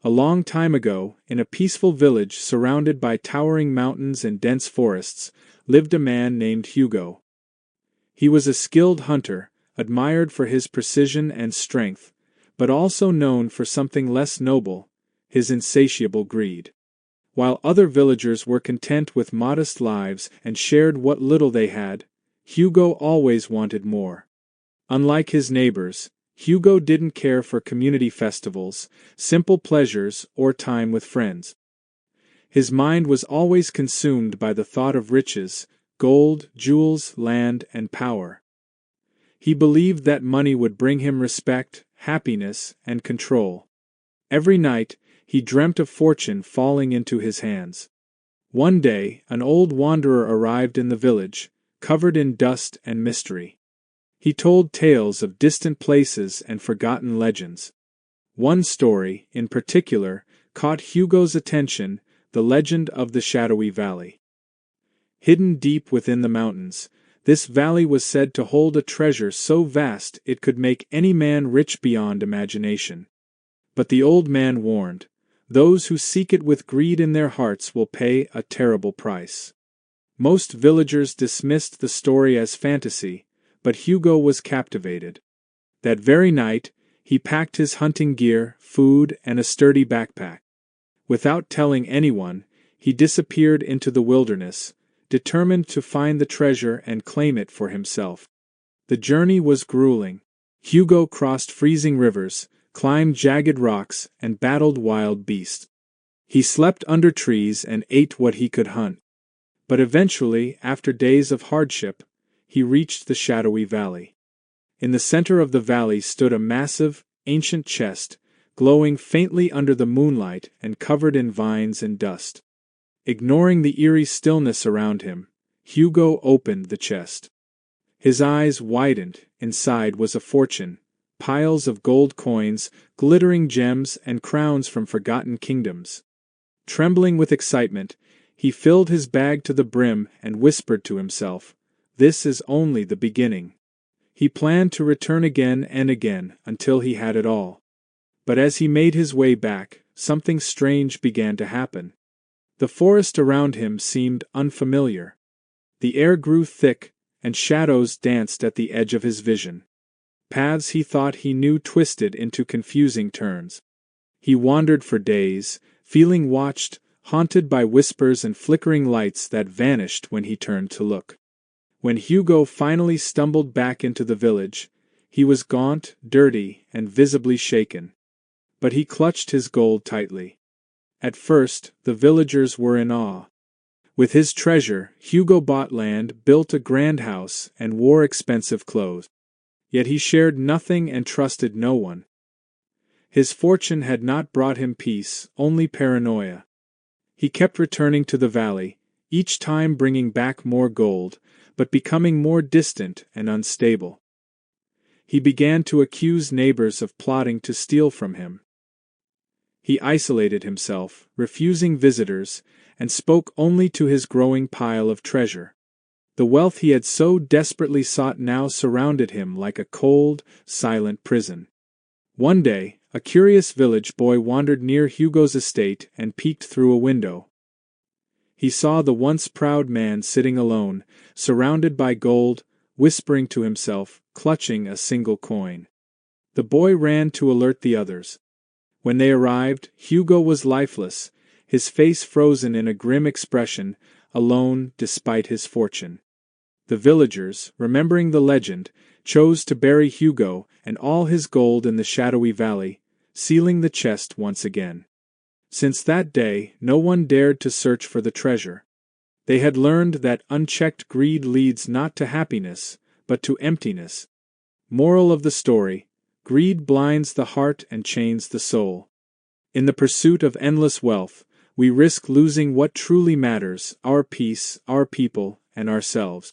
A long time ago, in a peaceful village surrounded by towering mountains and dense forests, lived a man named Hugo. He was a skilled hunter, admired for his precision and strength, but also known for something less noble, his insatiable greed. While other villagers were content with modest lives and shared what little they had, Hugo always wanted more. Unlike his neighbors, Hugo didn't care for community festivals, simple pleasures, or time with friends. His mind was always consumed by the thought of riches, gold, jewels, land, and power. He believed that money would bring him respect, happiness, and control. Every night, he dreamt of fortune falling into his hands. One day, an old wanderer arrived in the village, covered in dust and mystery. He told tales of distant places and forgotten legends. One story, in particular, caught Hugo's attention, the legend of the shadowy valley. Hidden deep within the mountains, this valley was said to hold a treasure so vast it could make any man rich beyond imagination. But the old man warned, those who seek it with greed in their hearts will pay a terrible price. Most villagers dismissed the story as fantasy, but Hugo was captivated. That very night, he packed his hunting gear, food, and a sturdy backpack. Without telling anyone, he disappeared into the wilderness, determined to find the treasure and claim it for himself. The journey was grueling. Hugo crossed freezing rivers, climbed jagged rocks, and battled wild beasts. He slept under trees and ate what he could hunt. But eventually, after days of hardship, he reached the shadowy valley. In the center of the valley stood a massive, ancient chest, glowing faintly under the moonlight and covered in vines and dust. Ignoring the eerie stillness around him, Hugo opened the chest. His eyes widened. Inside was a fortune, piles of gold coins, glittering gems, and crowns from forgotten kingdoms. Trembling with excitement, he filled his bag to the brim and whispered to himself, "This is only the beginning." He planned to return again and again until he had it all. But as he made his way back, something strange began to happen. The forest around him seemed unfamiliar. The air grew thick, and shadows danced at the edge of his vision. Paths he thought he knew twisted into confusing turns. He wandered for days, feeling watched, haunted by whispers and flickering lights that vanished when he turned to look. When Hugo finally stumbled back into the village, he was gaunt, dirty, and visibly shaken. But he clutched his gold tightly. At first, the villagers were in awe. With his treasure, Hugo bought land, built a grand house, and wore expensive clothes. Yet he shared nothing and trusted no one. His fortune had not brought him peace, only paranoia. He kept returning to the valley, each time bringing back more gold, but becoming more distant and unstable. He began to accuse neighbors of plotting to steal from him. He isolated himself, refusing visitors, and spoke only to his growing pile of treasure. The wealth he had so desperately sought now surrounded him like a cold, silent prison. One day, a curious village boy wandered near Hugo's estate and peeked through a window. He saw the once proud man sitting alone, surrounded by gold, whispering to himself, clutching a single coin. The boy ran to alert the others. When they arrived, Hugo was lifeless, his face frozen in a grim expression, alone despite his fortune. The villagers, remembering the legend, chose to bury Hugo and all his gold in the shadowy valley, sealing the chest once again. Since that day, no one dared to search for the treasure. They had learned that unchecked greed leads not to happiness, but to emptiness. Moral of the story: greed blinds the heart and chains the soul. In the pursuit of endless wealth, we risk losing what truly matters: our peace, our people, and ourselves.